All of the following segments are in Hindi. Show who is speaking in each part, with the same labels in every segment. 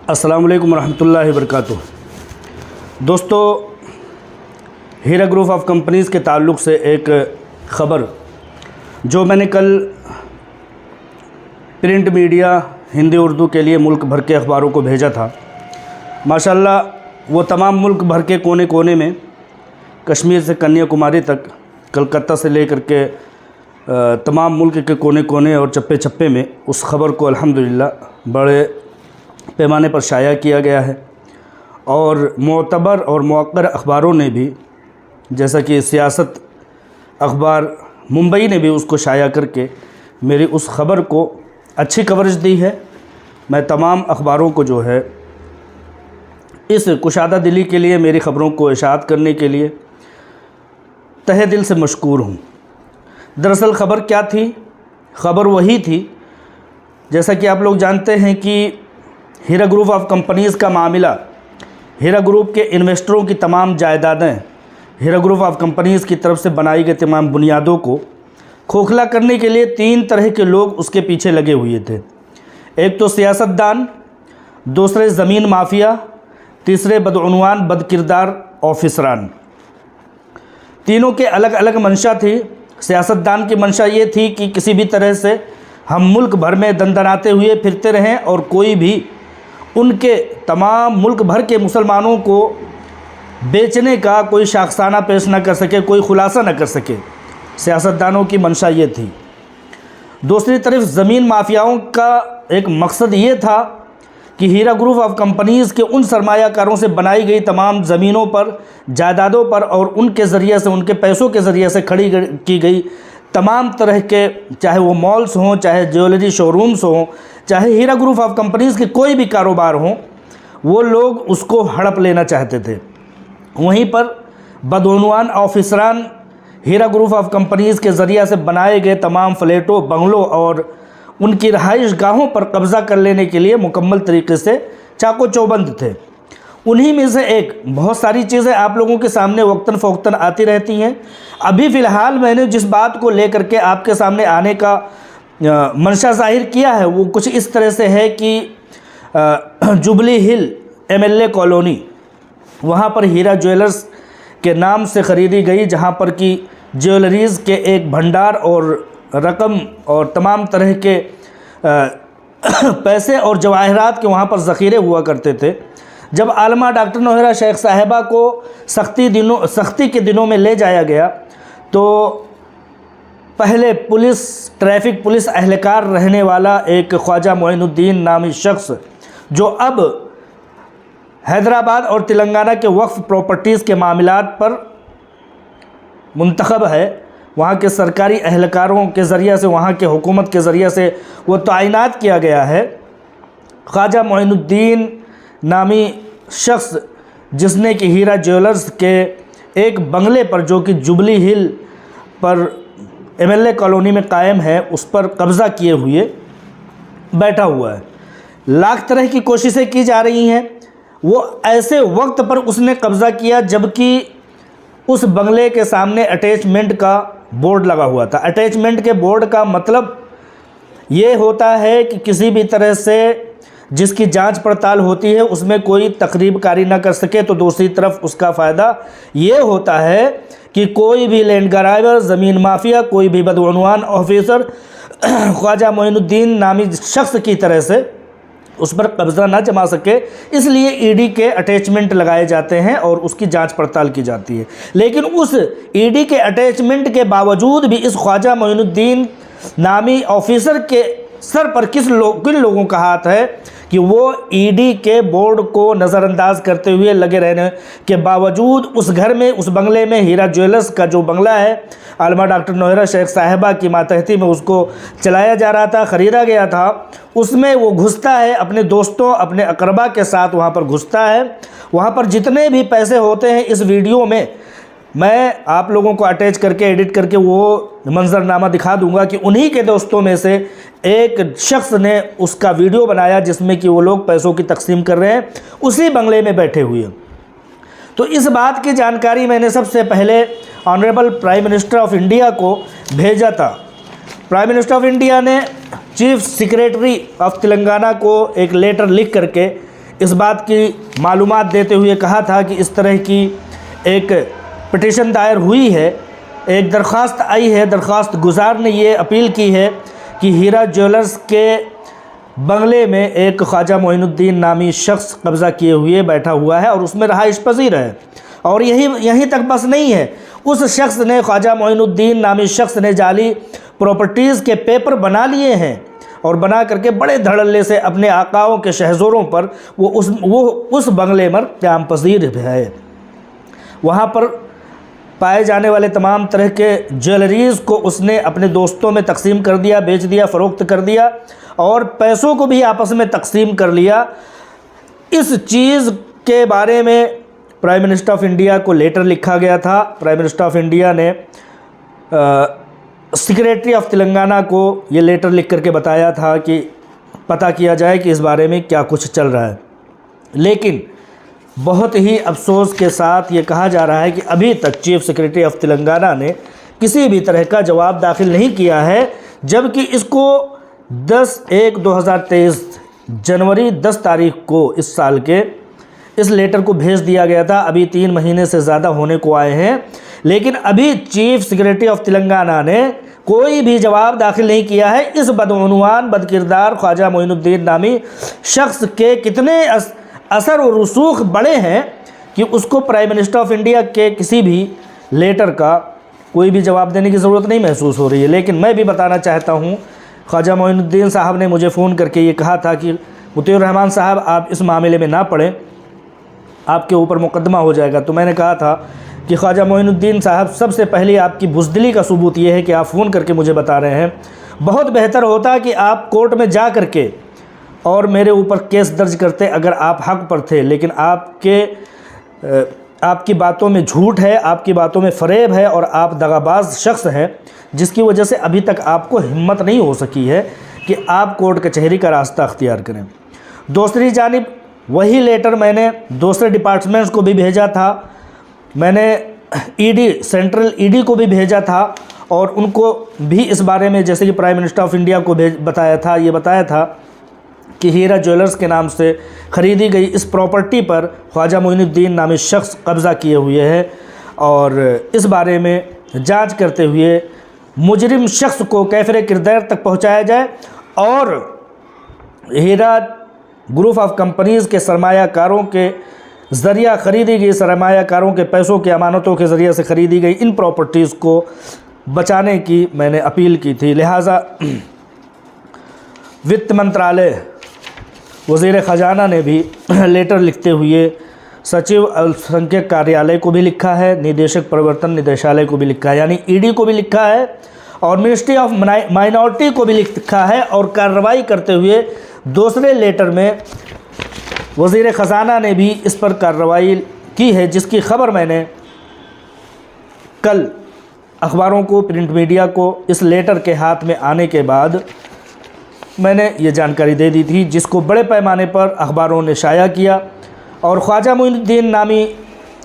Speaker 1: अस्सलाम वालेकुम रहमतुल्लाहि व बरकातुहू। दोस्तों, हीरा ग्रुप ऑफ कंपनीज़ के ताल्लुक़ से एक ख़बर जो मैंने कल प्रिंट मीडिया हिंदी उर्दू के लिए मुल्क भर के अखबारों को भेजा था। माशाल्लाह वो तमाम मुल्क भर के कोने कोने में, कश्मीर से कन्याकुमारी तक, कलकत्ता से लेकर के तमाम मुल्क के कोने कोने और चप्पे चप्पे में उस ख़बर को अल्हम्दुलिल्लाह बड़े पैमाने पर शाया किया गया है। और मोतबर और मौक़र अखबारों ने भी, जैसा कि सियासत अखबार मुंबई ने भी उसको शाया करके मेरी उस ख़बर को अच्छी कवरेज दी है। मैं तमाम अखबारों को जो है इस कुशादा दिली के लिए, मेरी ख़बरों को इशाअत करने के लिए तहे दिल से मशकूर हूँ। दरअसल ख़बर क्या थी? ख़बर वही थी, जैसा कि आप लोग जानते हैं कि हीरा ग्रुप ऑफ कंपनीज़ का मामला, हीरा ग्रुप के इन्वेस्टरों की तमाम जायदादें, हीरा ग्रुप ऑफ कंपनीज़ की तरफ से बनाई गई तमाम बुनियादों को खोखला करने के लिए 3 तरह के लोग उसके पीछे लगे हुए थे। एक तो सियासतदान, दूसरे ज़मीन माफिया, तीसरे बदउनवान बदकिरदार ऑफिसरान। तीनों के अलग अलग मंशा थी। सियासतदान की मंशा ये थी कि किसी भी तरह से हम मुल्क भर में दंदनाते हुए फिरते रहें और कोई भी उनके तमाम मुल्क भर के मुसलमानों को बेचने का कोई शाखसाना पेश न कर सके, कोई खुलासा न कर सके। सियासतदानों की मंशा ये थी। दूसरी तरफ ज़मीन माफियाओं का एक मकसद ये था कि हीरा ग्रुप ऑफ कंपनीज़ के उन सरमायाकारों से बनाई गई तमाम ज़मीनों पर, जायदादों पर और उनके ज़रिए से, उनके पैसों के ज़रिए से खड़ी की गई तमाम तरह के, चाहे वो मॉल्स हों, चाहे ज्वेलरी शोरूम्स हों, चाहे हीरा ग्रुप ऑफ कंपनीज़ के कोई भी कारोबार हों, वो लोग उसको हड़प लेना चाहते थे। वहीं पर बदउनवान ऑफिसरान हीरा ग्रुप ऑफ कंपनीज़ के ज़रिए से बनाए गए तमाम फ्लैटों, बंगलों और उनकी रहाइश गाहों पर कब्ज़ा कर लेने के लिए मुकम्मल तरीके से चाको चौबंद थे। उन्हीं में से एक, बहुत सारी चीज़ें आप लोगों के सामने वक्तन फ़ौक्तन आती रहती हैं। अभी फ़िलहाल मैंने जिस बात को लेकर के आपके सामने आने का मंशा ज़ाहिर किया है वो कुछ इस तरह से है कि जुबली हिल MLA कॉलोनी, वहाँ पर हीरा ज्वेलर्स के नाम से ख़रीदी गई, जहाँ पर कि ज्वेलरीज़ के एक भंडार और रकम और तमाम तरह के पैसे और जवाहरात के वहाँ पर ज़ख़ीरे हुआ करते थे। जब आलमा डॉक्टर नौहरा शेख साहिबा को सख्ती के दिनों में ले जाया गया तो पहले ट्रैफिक पुलिस अहलकार रहने वाला एक ख्वाजा मोइनुद्दीन नामी शख्स, जो अब हैदराबाद और तेलंगाना के वक्फ प्रॉपर्टीज़ के मामलात पर मुंतखब है, वहाँ के सरकारी अहलकारों के ज़रिए से, वहाँ के हुकूमत के ज़रिए से वो तैनात किया गया है। ख्वाजा मोइनुद्दीन नामी शख्स, जिसने कि हीरा ज्वेलर्स के एक बंगले पर, जो कि जुबली हिल पर MLA कॉलोनी में कायम है, उस पर कब्ज़ा किए हुए बैठा हुआ है। लाख तरह की कोशिशें की जा रही हैं। वो ऐसे वक्त पर उसने कब्ज़ा किया जबकि उस बंगले के सामने अटैचमेंट का बोर्ड लगा हुआ था। अटैचमेंट के बोर्ड का मतलब ये होता है कि किसी भी तरह से जिसकी जांच पड़ताल होती है उसमें कोई तकरीबकारी ना कर सके, तो दूसरी तरफ उसका फ़ायदा ये होता है कि कोई भी लैंड ग्राइबर, ज़मीन माफिया, कोई भी बदउनवान ऑफिसर ख्वाजा मोइनुद्दीन नामी शख्स की तरह से उस पर कब्ज़ा ना जमा सके, इसलिए ED के अटैचमेंट लगाए जाते हैं और उसकी जांच पड़ताल की जाती है। लेकिन उस ED के अटैचमेंट के बावजूद भी इस ख्वाजा मोइनुद्दीन नामी ऑफिसर के सर पर किन लोगों का हाथ है कि वो ED के बोर्ड को नज़रअंदाज करते हुए लगे रहने के बावजूद उस घर में, उस बंगले में, हीरा ज्वेलर्स का जो बंगला है, आलमा डॉक्टर नौहरा शेख साहिबा की मातहती में उसको चलाया जा रहा था, ख़रीदा गया था, उसमें वो घुसता है अपने दोस्तों, अपने अकरबा के साथ वहाँ पर घुसता है। वहाँ पर जितने भी पैसे होते हैं, इस वीडियो में मैं आप लोगों को अटैच करके, एडिट करके वो मंजरनामा दिखा दूंगा कि उन्हीं के दोस्तों में से एक शख्स ने उसका वीडियो बनाया जिसमें कि वो लोग पैसों की तकसीम कर रहे हैं उसी बंगले में बैठे हुए। तो इस बात की जानकारी मैंने सबसे पहले honourable prime minister of India को भेजा था। प्राइम मिनिस्टर ऑफ इंडिया ने चीफ सेक्रेटरी ऑफ तेलंगाना को एक लेटर लिख करके इस बात की मालूमात देते हुए कहा था कि इस तरह की एक पिटीशन दायर हुई है, एक दरख्वास्त आई है। दरख्वास्त गुजार ने ये अपील की है कि हीरा ज्वेलर्स के बंगले में एक ख्वाजा मोइनुद्दीन नामी शख्स कब्ज़ा किए हुए बैठा हुआ है और उसमें रहाइश पजीर है। और यहीं तक बस नहीं है, उस शख्स ने, ख्वाजा मोइनुद्दीन नामी शख्स ने जाली प्रॉपर्टीज़ के पेपर बना लिए हैं और बना करके बड़े धड़ल्ले से अपने आकाओं के शहज़ोरों पर वो उस बंगले में क़याम पजीर है। वहाँ पर पाए जाने वाले तमाम तरह के ज्वेलरीज़ को उसने अपने दोस्तों में तकसीम कर दिया, बेच दिया, फ़रोख्त कर दिया और पैसों को भी आपस में तकसीम कर लिया। इस चीज़ के बारे में प्राइम मिनिस्टर ऑफ इंडिया को लेटर लिखा गया था। प्राइम मिनिस्टर ऑफ इंडिया ने सेक्रेटरी ऑफ तेलंगाना को ये लेटर लिख करके बताया था कि पता किया जाए कि इस बारे में क्या कुछ चल रहा है। लेकिन बहुत ही अफसोस के साथ ये कहा जा रहा है कि अभी तक चीफ सेक्रेटरी ऑफ तेलंगाना ने किसी भी तरह का जवाब दाखिल नहीं किया है, जबकि इसको 10/1/2023 जनवरी 10 तारीख को इस साल के इस लेटर को भेज दिया गया था। अभी 3 महीने से ज़्यादा होने को आए हैं, लेकिन अभी चीफ सेक्रेटरी ऑफ तेलंगाना ने कोई भी जवाब दाखिल नहीं किया है। इस बदउनवान बदकिरदार ख्वाजा मोइनुद्दीन नामी शख्स के कितने असर और रसूख बड़े हैं कि उसको प्राइम मिनिस्टर ऑफ इंडिया के किसी भी लेटर का कोई भी जवाब देने की ज़रूरत नहीं महसूस हो रही है। लेकिन मैं भी बताना चाहता हूँ, ख्वाजा मोइनुद्दीन साहब ने मुझे फ़ोन करके ये कहा था कि मुतीउर रहमान साहब, आप इस मामले में ना पड़ें, आपके ऊपर मुकदमा हो जाएगा। तो मैंने कहा था कि ख्वाजा मोइनुद्दीन साहब, सबसे पहले आपकी बुज़दिली का सबूत ये है कि आप फ़ोन करके मुझे बता रहे हैं। बहुत बेहतर होता कि आप कोर्ट में जा करके और मेरे ऊपर केस दर्ज करते अगर आप हक़ पर थे। लेकिन आपकी बातों में झूठ है, आपकी बातों में फ़रेब है और आप दगाबाज शख्स हैं, जिसकी वजह से अभी तक आपको हिम्मत नहीं हो सकी है कि आप कोर्ट कचहरी का रास्ता अख्तियार करें। दूसरी जानिब वही लेटर मैंने दूसरे डिपार्टमेंट्स को भी भेजा था। मैंने सेंट्रल ईडी को भी भेजा था और उनको भी इस बारे में, जैसे कि प्राइम मिनिस्टर ऑफ इंडिया को बताया था कि हीरा ज्वेलर्स के नाम से ख़रीदी गई इस प्रॉपर्टी पर ख्वाजा मोइनुद्दीन नामी शख्स कब्ज़ा किए हुए है और इस बारे में जांच करते हुए मुजरिम शख्स को कैफरे किरदार तक पहुंचाया जाए और हीरा ग्रुप ऑफ कंपनीज़ के सरमायाकारों के ज़रिया ख़रीदी गई, सरमायाकारों के पैसों की अमानतों के ज़रिए से ख़रीदी गई इन प्रॉपर्टीज़ को बचाने की मैंने अपील की थी। लिहाजा वित्त मंत्रालय, वज़ीर ख़जाना ने भी लेटर लिखते हुए सचिव अल्पसंख्यक कार्यालय को भी लिखा है, निदेशक प्रवर्तन निदेशालय को भी लिखा है, यानी ईडी को भी लिखा है और मिनिस्ट्री ऑफ माइनॉरिटी को भी लिखा है। और कार्रवाई करते हुए दूसरे लेटर में वज़ीर ख़जाना ने भी इस पर कार्रवाई की है, जिसकी ख़बर मैंने कल अखबारों को, प्रिंट मीडिया को इस लेटर के हाथ में आने के बाद मैंने ये जानकारी दे दी थी, जिसको बड़े पैमाने पर अखबारों ने शाया किया। और ख्वाजा मोइनुद्दीन नामी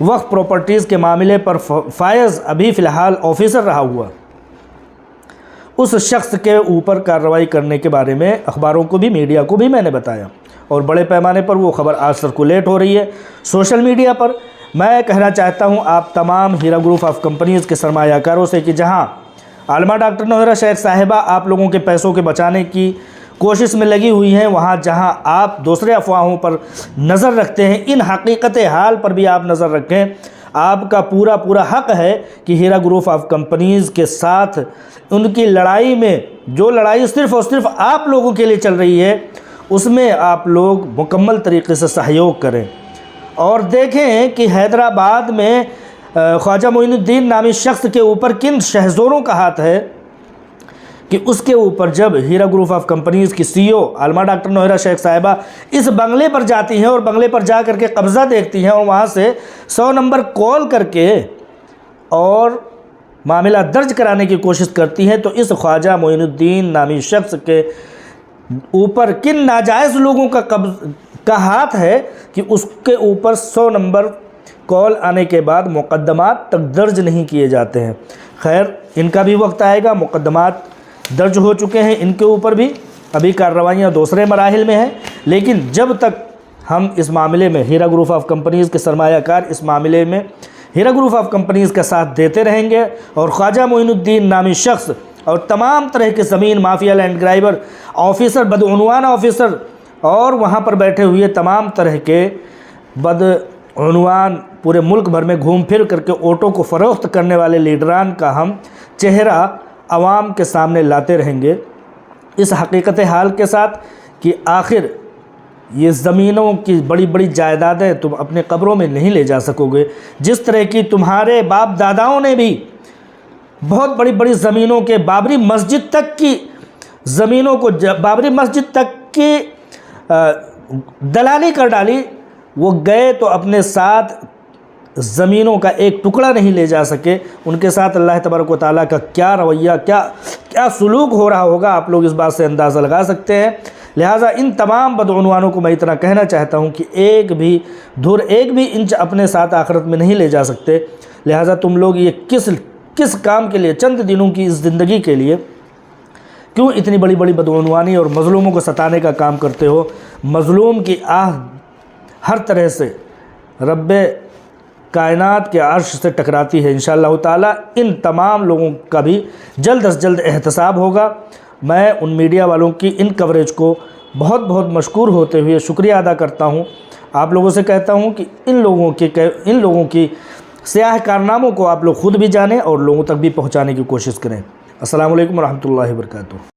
Speaker 1: वक्फ प्रॉपर्टीज़ के मामले पर फायज़ अभी फ़िलहाल ऑफिसर रहा हुआ, उस शख्स के ऊपर कार्रवाई करने के बारे में अखबारों को भी, मीडिया को भी मैंने बताया और बड़े पैमाने पर वो ख़बर आज सर्कुलेट हो रही है सोशल मीडिया पर। मैं कहना चाहता हूँ आप तमाम हीरा ग्रुप ऑफ कंपनीज़ के सरमायाकारों से कि जहाँ आलमा डॉक्टर नौहरा शेख साहिबा आप लोगों के पैसों के बचाने की कोशिश में लगी हुई हैं, वहाँ जहाँ आप दूसरे अफवाहों पर नज़र रखते हैं, इन हकीकत हाल पर भी आप नज़र रखें। आपका पूरा हक़ है कि हीरा ग्रुप ऑफ कंपनीज़ के साथ उनकी लड़ाई में, जो लड़ाई सिर्फ़ और सिर्फ आप लोगों के लिए चल रही है, उसमें आप लोग मुकम्मल तरीके से सहयोग करें। और देखें कि हैदराबाद में ख्वाजा मोइनुद्दीन नामी शख्स के ऊपर किन शहज़ोरों का हाथ है कि उसके ऊपर जब हीरा ग्रुप ऑफ कंपनीज़ की CEO आलमा डॉक्टर नौहरा शेख साहिबा इस बंगले पर जाती हैं और बंगले पर जा करके कब्ज़ा देखती हैं और वहाँ से 100 नंबर कॉल करके और मामला दर्ज कराने की कोशिश करती हैं, तो इस ख्वाजा मोइनुद्दीन नामी शख्स के ऊपर किन नाजायज़ लोगों का हाथ है कि उसके ऊपर 100 नंबर कॉल आने के बाद मुकदमात तक दर्ज नहीं किए जाते हैं। खैर, इनका भी वक्त आएगा, मुकदमात दर्ज हो चुके हैं इनके ऊपर भी, अभी कार्रवाइयाँ दूसरे मराहिल में हैं। लेकिन जब तक हम इस मामले में हीरा ग्रुप ऑफ कंपनीज़ के सरमायाकार इस मामले में हीरा ग्रुप ऑफ कंपनीज़ का साथ देते रहेंगे और ख्वाजा मोइनुद्दीन नामी शख्स और तमाम तरह के ज़मीन माफिया, लैंड ग्राइबर ऑफिसर, बदउनवान ऑफिसर और वहाँ पर बैठे हुए तमाम तरह के बदउनवान पूरे मुल्क भर में घूम फिर करके वोटों को फ़रोख्त करने वाले लीडरान का हम चेहरा आवाम के सामने लाते रहेंगे, इस हकीकत हाल के साथ कि आखिर ये ज़मीनों की बड़ी बड़ी जायदादें तुम अपने कब्रों में नहीं ले जा सकोगे। जिस तरह की तुम्हारे बाप दादाओं ने भी बहुत बड़ी बड़ी ज़मीनों के बाबरी मस्जिद तक की ज़मीनों को बाबरी मस्जिद तक की दलाली कर डाली, वो गए तो अपने साथ ज़मीनों का एक टुकड़ा नहीं ले जा सके। उनके साथ अल्लाह तबारक व तआला का क्या रवैया, क्या सुलूक हो रहा होगा, आप लोग इस बात से अंदाज़ा लगा सकते हैं। लिहाजा इन तमाम बदउनवानों को मैं इतना कहना चाहता हूँ कि एक भी इंच अपने साथ आखिरत में नहीं ले जा सकते। लिहाजा तुम लोग ये किस काम के लिए, चंद दिनों की इस ज़िंदगी के लिए क्यों इतनी बड़ी बड़ी बदउनवानी और मज़लूमों को सताने का काम करते हो। मज़लूम की आह हर तरह से रब्बे कायनात के अर्श से टकराती है। इंशाअल्लाह ताला इन तमाम लोगों का भी जल्द अज जल्द एहतसाब होगा। मैं उन मीडिया वालों की इन कवरेज को बहुत बहुत मशकूर होते हुए शुक्रिया अदा करता हूँ। आप लोगों से कहता हूँ कि इन लोगों की स्याह कारनामों को आप लोग ख़ुद भी जानें और लोगों तक भी पहुँचाने की कोशिश करें। अस्सलामु अलैकुम रहमतुल्लाहि व बरकातुहू।